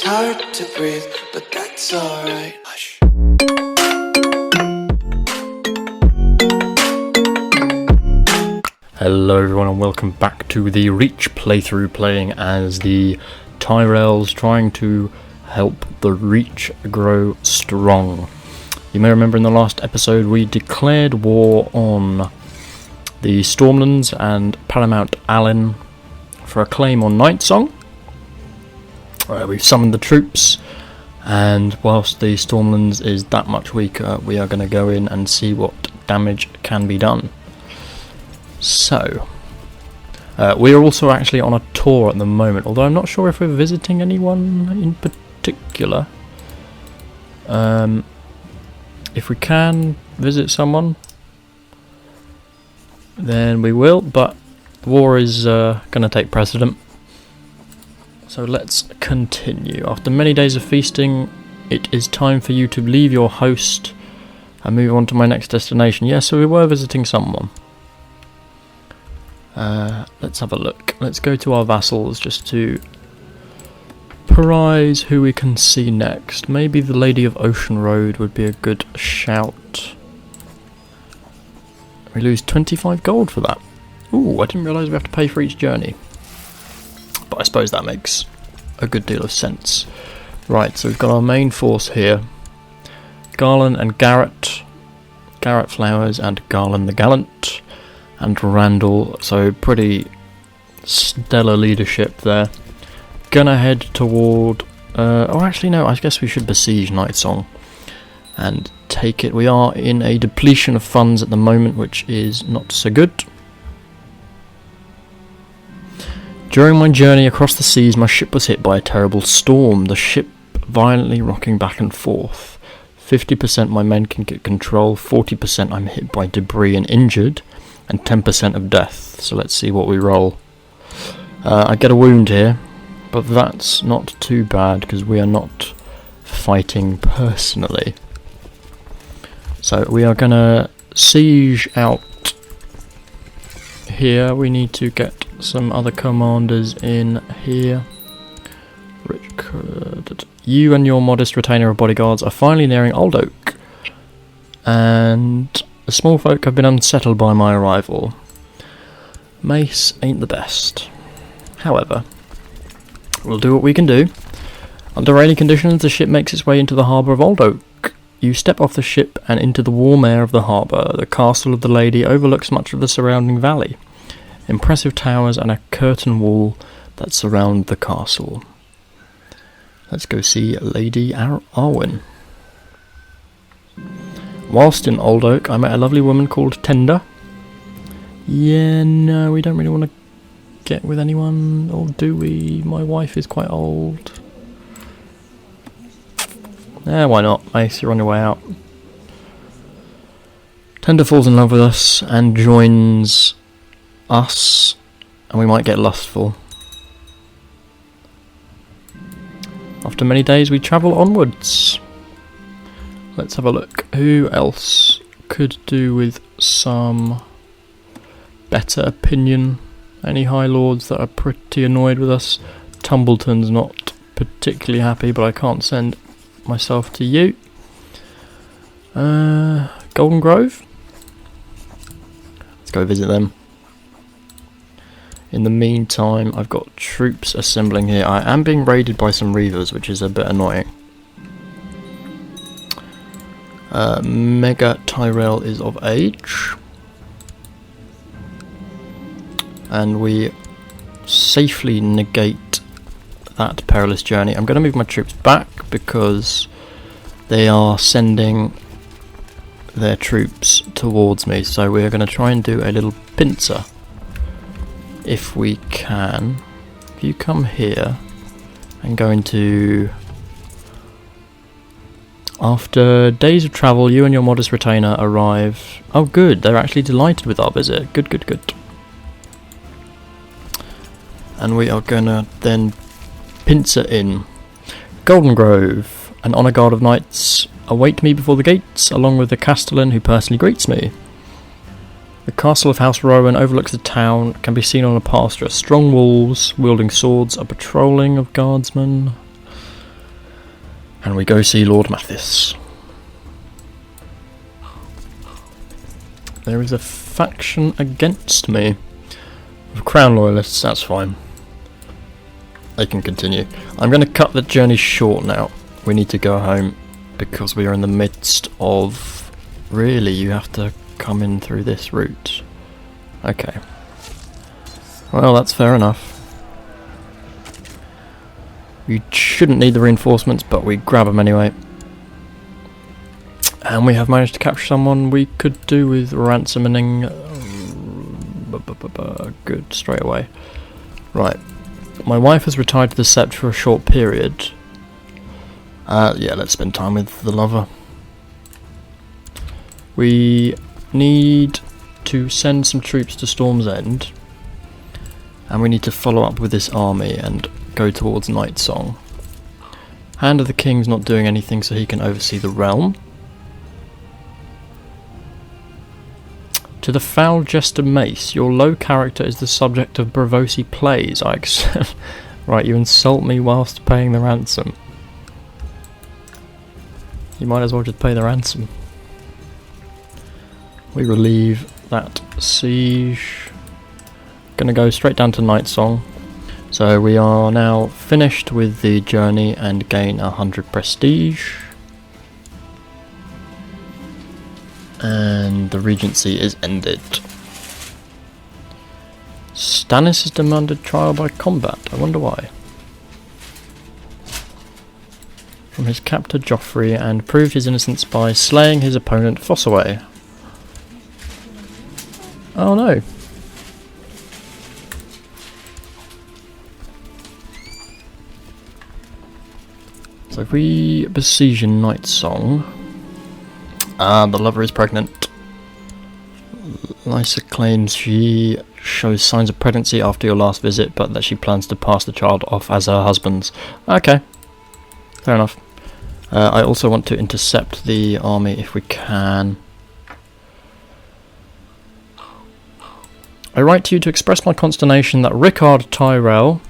It's hard to breathe, but that's alright. Hush. Hello everyone and welcome back to the Reach playthrough, playing as the Tyrells, trying to help the Reach grow strong. You may remember in the last episode we declared war on the Stormlands and Paramount Allen for a claim on Night Song. We've summoned the troops, and whilst the Stormlands is that much weaker, we are going to go in and see what damage can be done. So, we are also actually on a tour at the moment, although I'm not sure if we're visiting anyone in particular. If we can visit someone, then we will, but the war is going to take precedent. So let's continue. After many days of feasting, it is time for you to leave your host and move on to my next destination. Yeah, so we were visiting someone. Let's have a look. Let's go to our vassals just to prize who we can see next. Maybe the Lady of Ocean Road would be a good shout. We lose 25 gold for that. Ooh, I didn't realise we have to pay for each journey. But I suppose that makes a good deal of sense. Right, so we've got our main force here. Garland and Garrett. Garrett Flowers and Garland the Gallant. And Randall, so pretty stellar leadership there. Gonna head toward... oh, actually no, I guess we should besiege Night Song and take it. We are in a depletion of funds at the moment, which is not so good. During my journey across the seas, my ship was hit by a terrible storm, the ship violently rocking back and forth. 50% my men can get control, 40% I'm hit by debris and injured, and 10% of death. So let's see what we roll. I get a wound here, but that's not too bad because we are not fighting personally. So we are gonna siege out here. We need to get some other commanders in here. You and your modest retainer of bodyguards are finally nearing Old Oak, and the small folk have been unsettled by my arrival. Mace ain't the best. However, we'll do what we can do. Under rainy conditions, the ship makes its way into the harbour of Old Oak. You step off the ship and into the warm air of the harbour. The castle of the lady overlooks much of the surrounding valley. Impressive towers and a curtain wall that surround the castle. Let's go see Lady Arwen. Whilst in Old Oak, I met a lovely woman called Tender. Yeah, no, we don't really want to get with anyone, or do we? My wife is quite old. Why not? Mace, you're on your way out. Tender falls in love with us and joins us, and we might get lustful. After many days, we travel onwards. Let's have a look. Who else could do with some better opinion? Any High Lords that are pretty annoyed with us? Tumbleton's not particularly happy, but I can't send myself to you. Golden Grove? Let's go visit them. In the meantime, I've got troops assembling here. I am being raided by some Reavers, which is a bit annoying. Mega Tyrell is of age. And we safely negate that perilous journey. I'm going to move my troops back because they are sending their troops towards me. So we're going to try and do a little pincer. If we can. If you come here and go into... After days of travel, you and your modest retainer arrive. Oh good, they're actually delighted with our visit. Good, good, good. And we are gonna then pincer in. Golden Grove. An honour guard of knights await me before the gates, along with the castellan who personally greets me. The castle of House Rowan overlooks the town, can be seen on a pasture. Strong walls, wielding swords, a patrolling of guardsmen. Can we go see Lord Mathis? There is a faction against me. With Crown Loyalists, that's fine. They can continue. I'm going to cut the journey short now. We need to go home because we are in the midst of... Really, you have to come in through this route. Okay. Well, that's fair enough. We shouldn't need the reinforcements, but we grab them anyway. And we have managed to capture someone we could do with ransoming. Good, straight away. Right. My wife has retired to the Sept for a short period. Yeah, let's spend time with the lover. We need to send some troops to Storm's End. And we need to follow up with this army and go towards Night Song. Hand of the King's not doing anything, so he can oversee the realm. To the foul jester Mace, your low character is the subject of Bravosi plays. I accept. Right, you insult me whilst paying the ransom. You might as well just pay the ransom. We relieve that siege. Gonna go straight down to Night Song. So we are now finished with the journey and gain 100 prestige. And the regency is ended. Stannis has demanded trial by combat. I wonder why. From his captor Joffrey, and proved his innocence by slaying his opponent Fossaway. Oh no. So if we besiege Night Song... the lover is pregnant. Lysa claims she shows signs of pregnancy after your last visit, but that she plans to pass the child off as her husband's. Okay, fair enough. I also want to intercept the army if we can. I write to you to express my consternation that Rickard Tyrell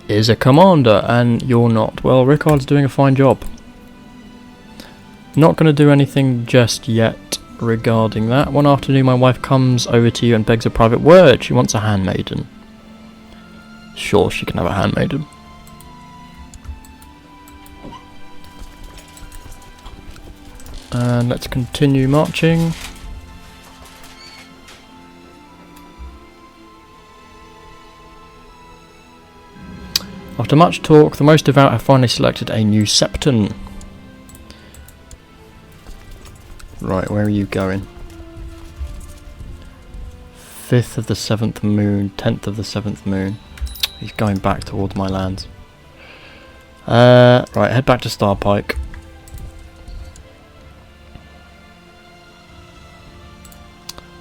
is a commander and you're not. Well, Rickard's doing a fine job. Not going to do anything just yet regarding that. One afternoon my wife comes over to you and begs a private word. She wants a handmaiden. Sure, she can have a handmaiden. And let's continue marching. After much talk, the most devout have finally selected a new septon. Right, where are you going? 5th of the 7th moon, 10th of the 7th moon. He's going back towards my lands. Right, head back to Starpike.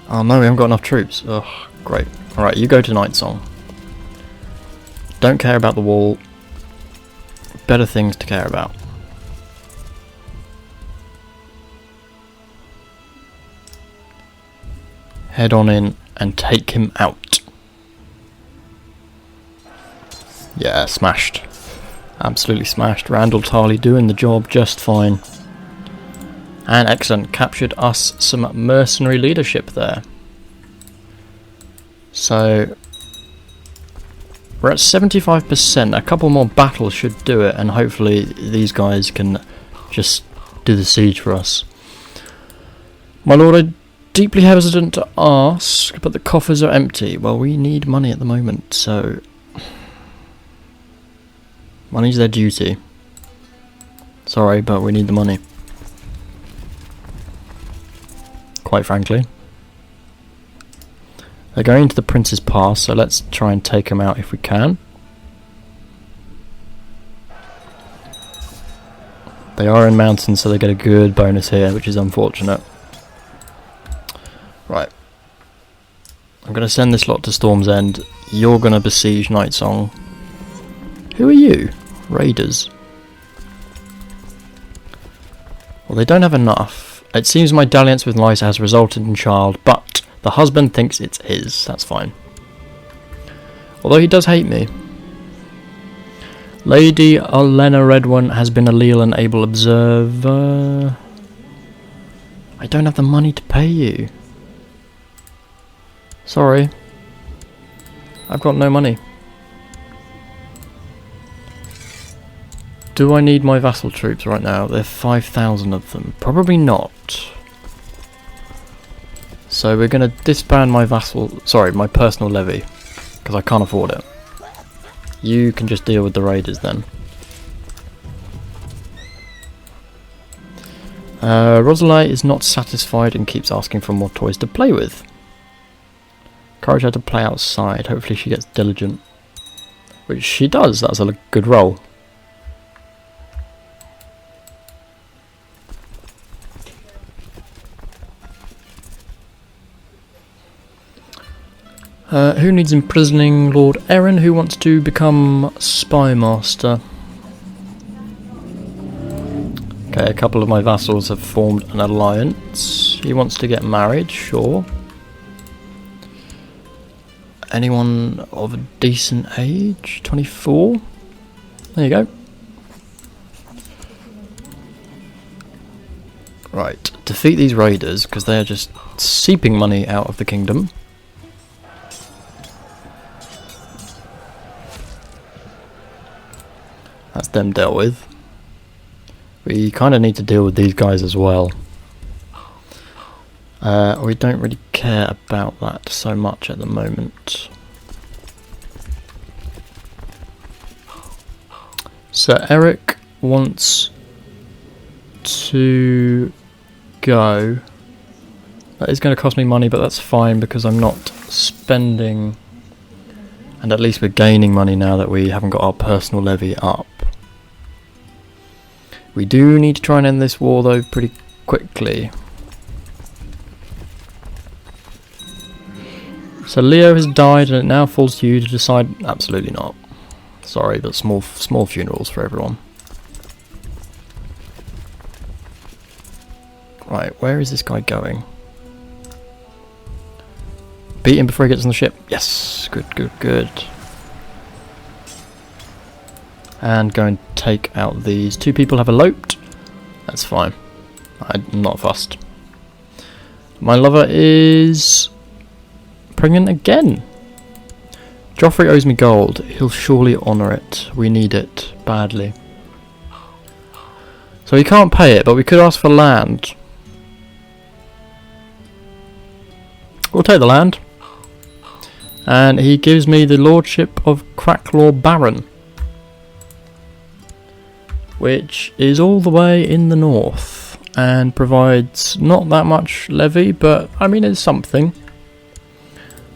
Oh no, we haven't got enough troops. Ugh, great. Alright, you go to Night Song. Don't care about the wall. Better things to care about. Head on in and take him out. Yeah, smashed. Absolutely smashed. Randall Tarley doing the job just fine. And excellent, captured us some mercenary leadership there. So we're at 75%. A couple more battles should do it, and hopefully these guys can just do the siege for us. My lord, I'm deeply hesitant to ask, but the coffers are empty. Well, we need money at the moment, so money's their duty. Sorry, but we need the money. Quite frankly. They're going into the Prince's Pass, so let's try and take them out if we can. They are in mountains, so they get a good bonus here, which is unfortunate. Right. I'm going to send this lot to Storm's End. You're going to besiege Night Song. Who are you? Raiders. Well, they don't have enough. It seems my dalliance with Lysa has resulted in child, but the husband thinks it's his. That's fine. Although he does hate me. Lady Olenna Redone has been a leal and able observer. I don't have the money to pay you. Sorry. I've got no money. Do I need my vassal troops right now? There are 5,000 of them. Probably not. So we're going to disband my my personal levy. Because I can't afford it. You can just deal with the raiders then. Rosalie is not satisfied and keeps asking for more toys to play with. Encourage her to play outside. Hopefully she gets diligent. Which she does. That's a good roll. Who needs imprisoning? Lord Erin, who wants to become spy master. Okay, a couple of my vassals have formed an alliance. He wants to get married, sure. Anyone of a decent age? 24? There you go. Right, defeat these raiders, because they are just seeping money out of the kingdom. That's them dealt with. We kind of need to deal with these guys as well. We don't really care about that so much at the moment. So Eric wants to go. That is going to cost me money, but that's fine because I'm not spending. And at least we're gaining money now that we haven't got our personal levy up. We do need to try and end this war though pretty quickly. So Leo has died and it now falls to you to decide. Absolutely not. Sorry, but small funerals for everyone. Right, where is this guy going? Beat him before he gets on the ship. Yes, good, good, good. And go and take out these. 2 people have eloped. That's fine. I'm not fussed. My lover is pregnant again. Joffrey owes me gold. He'll surely honour it. We need it badly. So he can't pay it, but we could ask for land. We'll take the land. And he gives me the lordship of Cracklaw Baron, which is all the way in the north and provides not that much levy, but I mean it's something.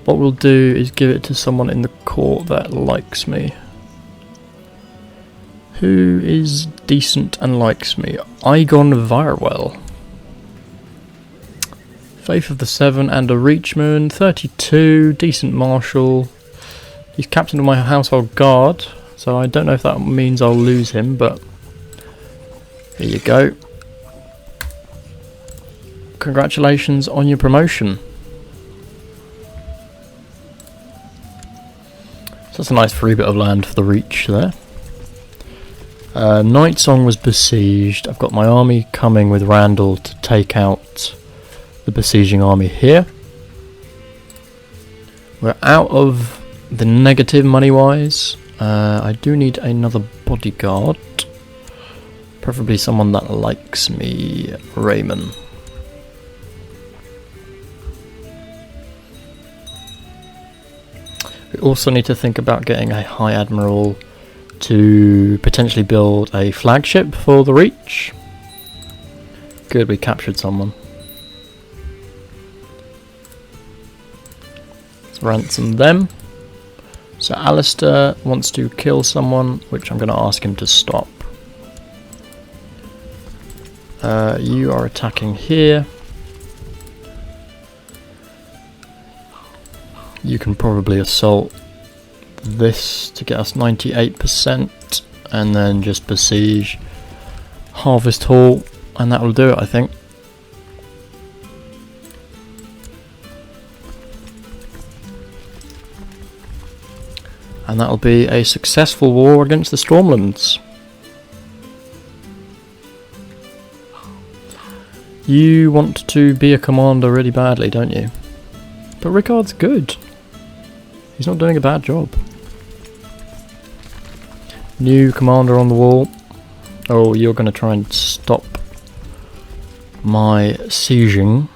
What we'll do is give it to someone in the court that likes me. Who is decent and likes me? Aegon Virewell. Faith of the Seven and a Reachman. 32, decent marshal. He's captain of my household guard, so I don't know if that means I'll lose him, but here you go. Congratulations on your promotion. So that's a nice free bit of land for the Reach there. Night Song was besieged. I've got my army coming with Randall to take out the besieging army here. We're out of the negative money-wise. I do need another bodyguard. Preferably someone that likes me, Raymond. We also need to think about getting a High Admiral to potentially build a flagship for the Reach. Good, we captured someone. Let's ransom them. So Alistair wants to kill someone, which I'm going to ask him to stop. You are attacking here. You can probably assault this to get us 98% and then just besiege Harvest Hall and that will do it, I think. And that'll be a successful war against the Stormlands. You want to be a commander really badly, don't you? But Rickard's good. He's not doing a bad job. New commander on the wall. Oh, you're going to try and stop my sieging.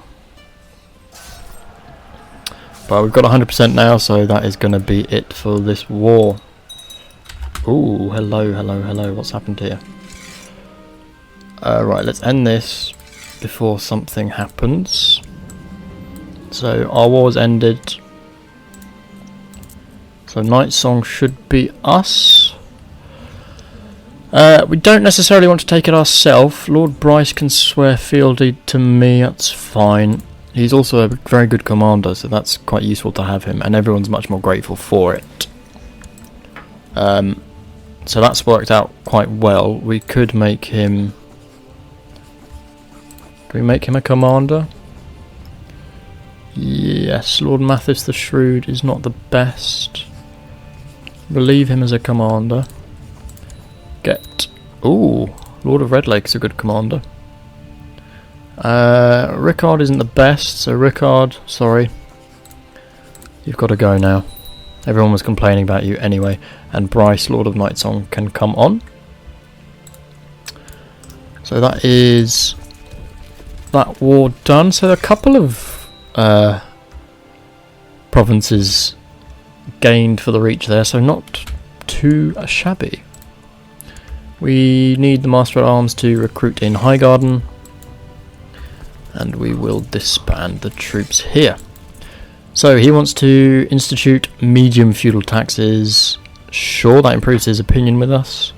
But we've got 100% now, so that is going to be it for this war. Ooh, hello. What's happened here? Right, let's end this before something happens. So our war's ended. So Night Song should be us. We don't necessarily want to take it ourselves. Lord Bryce can swear fealty to me, that's fine. He's also a very good commander, so that's quite useful to have him, and everyone's much more grateful for it. So that's worked out quite well. We could make him... Do we make him a commander? Yes, Lord Mathis the Shrewd is not the best. Relieve him as a commander. Get... Ooh, Lord of Red Lake is a good commander. Rickard isn't the best, so Rickard, sorry. You've got to go now. Everyone was complaining about you anyway. And Bryce, Lord of Nightsong, can come on. So that is that war done. So a couple of provinces gained for the Reach there, so not too shabby. We need the Master at Arms to recruit in Highgarden, and we will disband the troops here. So he wants to institute medium feudal taxes. Sure, that improves his opinion with us.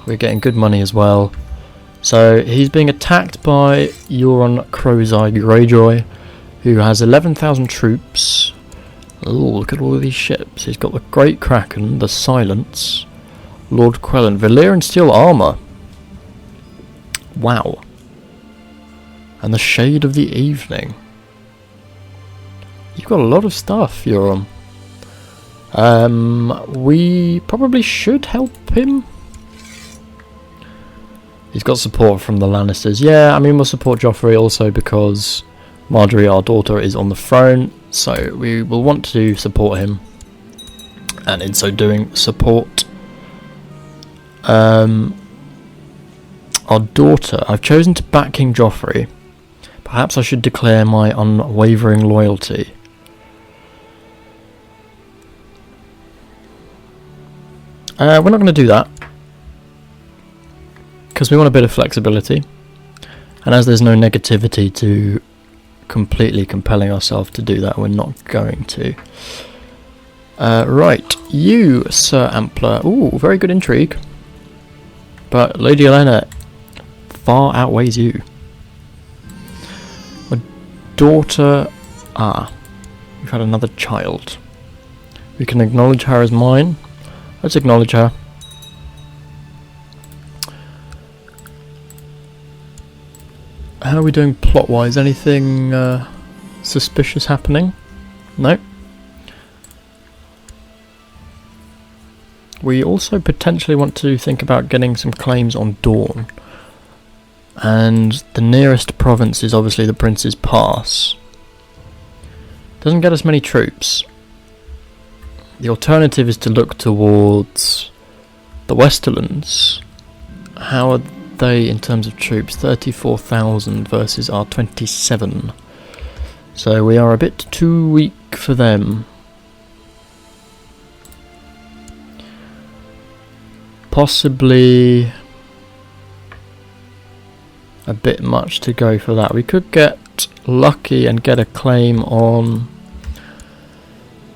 We're getting good money as well. So he's being attacked by Euron Crozai Greyjoy, who has 11,000 troops. Oh, look at all of these ships. He's got the Great Kraken, the Silence, Lord Quellan, Valyrian Steel Armour. Wow. And the Shade of the Evening. You've got a lot of stuff, Euron. We probably should help him. He's got support from the Lannisters. Yeah, I mean, we'll support Joffrey also because Marjorie, our daughter, is on the throne. So we will want to support him. And in so doing, support our daughter. I've chosen to back King Joffrey. Perhaps I should declare my unwavering loyalty. We're not going to do that, because we want a bit of flexibility, and as there's no negativity to completely compelling ourselves to do that, we're not going to. Right, you, Sir Ampler. Ooh, very good intrigue, but Lady Olenna far outweighs you. A daughter... Ah, we've had another child. We can acknowledge her as mine. Let's acknowledge her. How are we doing plot-wise? Anything suspicious happening? No. We also potentially want to think about getting some claims on Dawn. And the nearest province is obviously the Prince's Pass. Doesn't get us many troops. The alternative is to look towards the Westerlands. How are they in terms of troops? 34,000 versus our 27. So we are a bit too weak for them. Possibly a bit much to go for that. We could get lucky and get a claim on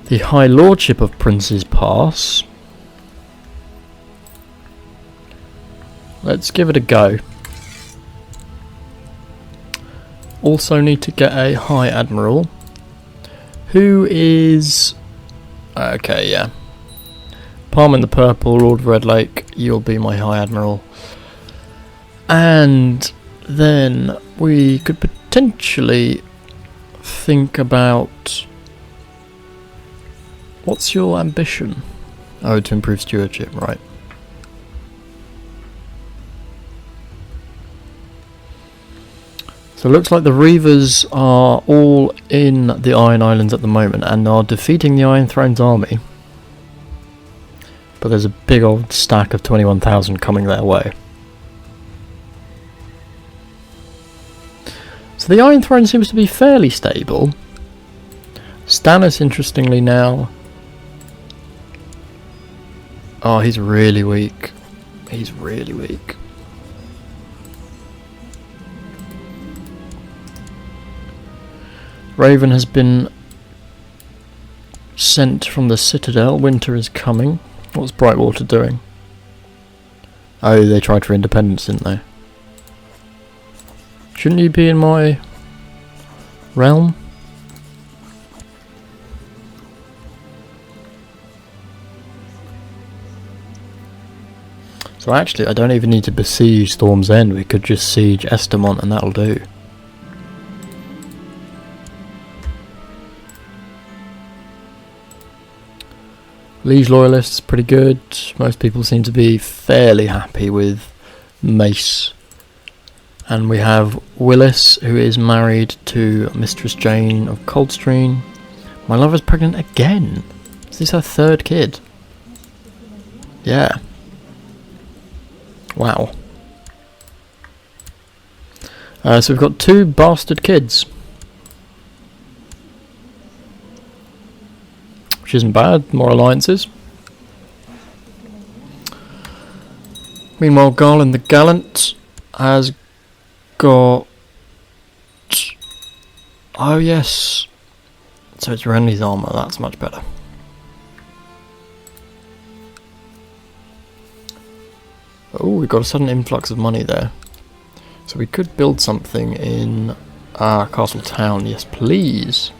the High Lordship of Prince's Pass. Let's give it a go. Also need to get a High Admiral. Who is... Okay, yeah. Palm in the Purple, Lord of Red Lake, you'll be my High Admiral. And then we could potentially think about What's your ambition? Oh, to improve stewardship, right. So it looks like the Reavers are all in the Iron Islands at the moment and are defeating the Iron Throne's army. But there's a big old stack of 21,000 coming their way. So the Iron Throne seems to be fairly stable. Stannis, interestingly now... Oh, he's really weak. He's really weak. Raven has been sent from the Citadel. Winter is coming. What's Brightwater doing? Oh, they tried for independence, didn't they? Shouldn't you be in my realm? So actually, I don't even need to besiege Storm's End. We could just siege Estermont and that'll do. Liege Loyalists, pretty good. Most people seem to be fairly happy with Mace. And we have Willis, who is married to Mistress Jane of Coldstream. My lover's pregnant again. Is this her third kid? Yeah. Wow. So we've got 2 bastard kids. Which isn't bad, more alliances. Meanwhile, Garland the Gallant has got... Oh yes. So it's Renly's armour, that's much better. Oh, we've got a sudden influx of money there. So we could build something in Castle Town, yes please.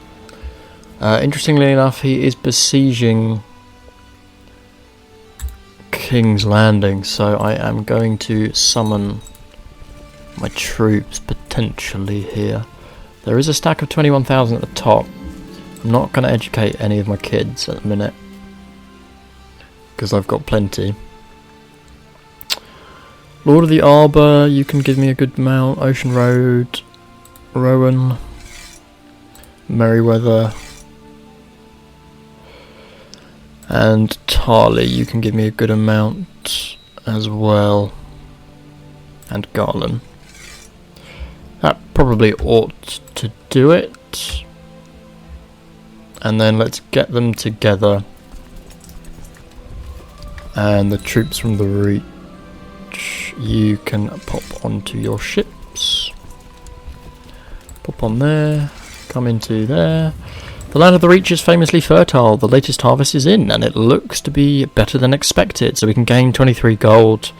Interestingly enough, he is besieging King's Landing, so I am going to summon my troops potentially here. There is a stack of 21,000 at the top. I'm not going to educate any of my kids at the minute, because I've got plenty. Lord of the Arbor, you can give me a good amount. Ocean Road, Rowan, Merryweather, and Tarley, you can give me a good amount as well. And Garland. That probably ought to do it. And then let's get them together. And the troops from the Reach, you can pop onto your ships. Pop on there, come into there. The land of the Reach is famously fertile. The latest harvest is in, and it looks to be better than expected. So we can gain 23 gold,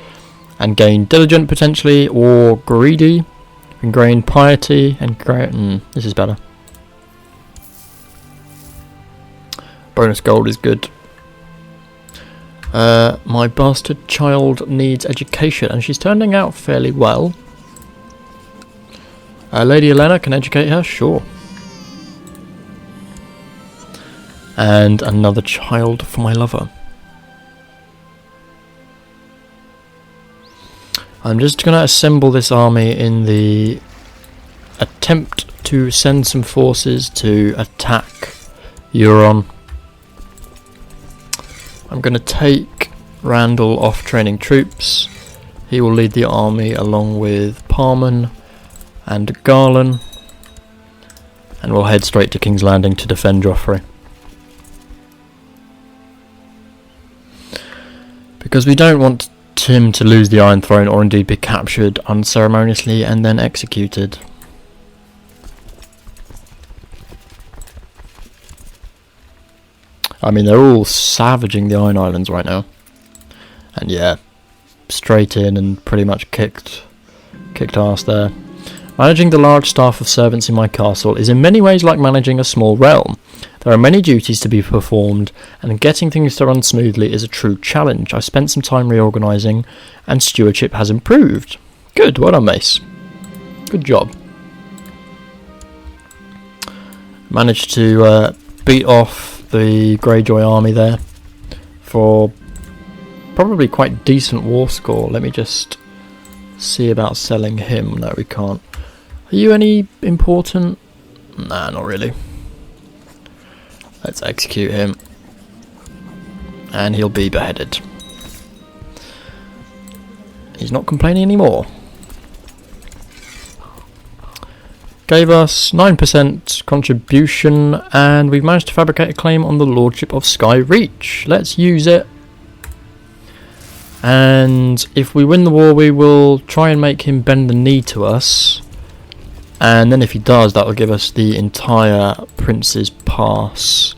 and gain Diligent potentially, or Greedy. We can gain Piety, and this is better. Bonus gold is good. My bastard child needs education, and she's turning out fairly well. Lady Elena can educate her, sure. And another child for my lover. I'm just going to assemble this army in the attempt to send some forces to attack Euron. I'm going to take Randall off training troops. He will lead the army along with Parman and Garland. And we'll head straight to King's Landing to defend Joffrey. Because we don't want him to lose the Iron Throne or indeed be captured unceremoniously and then executed. I mean, they're all savaging the Iron Islands right now. And yeah, straight in and pretty much kicked ass there. Managing the large staff of servants in my castle is in many ways like managing a small realm. There are many duties to be performed, and getting things to run smoothly is a true challenge. I spent some time reorganising, and stewardship has improved. Good, well done, Mace. Good job. Managed to beat off the Greyjoy army there for probably quite decent war score. Let me just see about selling him. No, we can't. Are you any important? Nah, not really. Let's execute him. And he'll be beheaded. He's not complaining anymore. Gave us 9% contribution, and we've managed to fabricate a claim on the Lordship of Sky Reach. Let's use it. And if we win the war, we will try and make him bend the knee to us. And then if he does, that will give us the entire Prince's Pass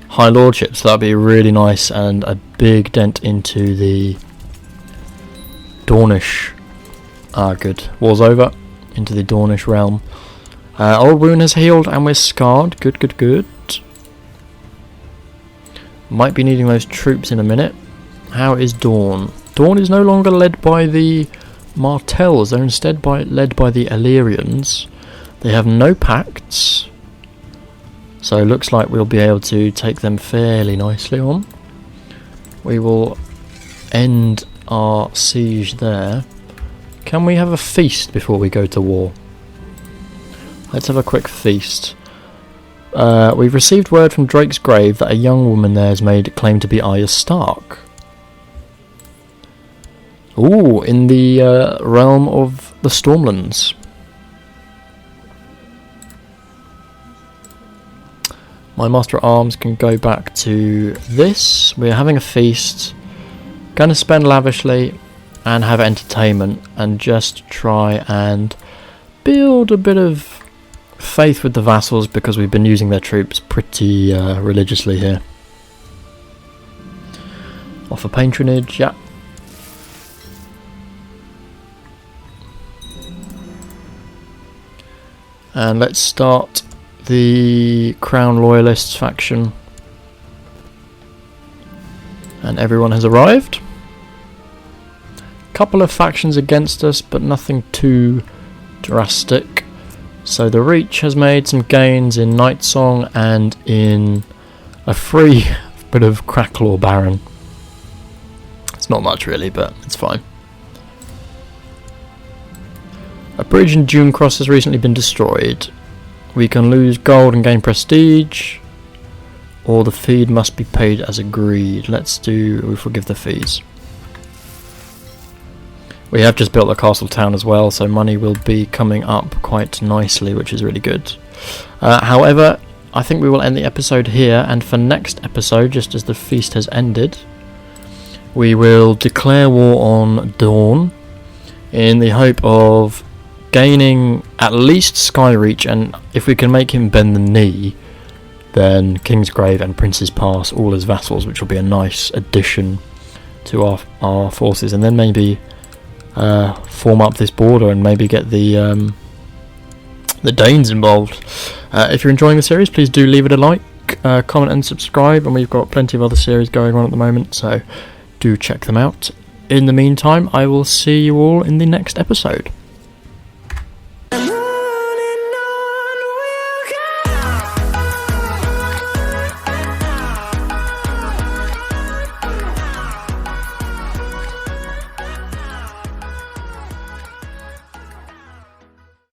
High Lordship. So that'll be really nice and a big dent into the Dornish. Good. War's over. Into the Dornish realm. Old wound has healed and we're scarred. Good, good, good. Might be needing those troops in a minute. How is Dorne? Dorne is no longer led by the Martells. They're instead led by the Illyrians. They have no pacts. So it looks like we'll be able to take them fairly nicely on. We will end our siege there. Can we have a feast before we go to war? Let's have a quick feast. We've received word from Drake's Grave that a young woman there has made claim to be Arya Stark. Ooh, in the realm of the Stormlands. My Master at Arms can go back to this. We're having a feast. Going to spend lavishly and have entertainment and just try and build a bit of faith with the vassals because we've been using their troops pretty religiously here. Offer patronage, yeah. And let's start the Crown Loyalists faction. And everyone has arrived. Couple of factions against us, but nothing too drastic. So the Reach has made some gains in Night Song and in a free bit of Cracklaw Baron. It's not much really, but it's fine. A bridge in Dune Cross has recently been destroyed. We can lose gold and gain prestige, or the fee must be paid as agreed. We forgive the fees. We have just built a castle town as well, so money will be coming up quite nicely, which is really good. However, I think we will end the episode here, and for next episode, just as the feast has ended, we will declare war on Dorne in the hope of gaining at least Skyreach, and if we can make him bend the knee, then Kingsgrave and Prince's Pass all as vassals, which will be a nice addition to our forces, and then maybe form up this border and maybe get the Danes involved. If you're enjoying the series, please do leave it a like, comment and subscribe, and we've got plenty of other series going on at the moment, so do check them out. In the meantime, I will see you all in the next episode.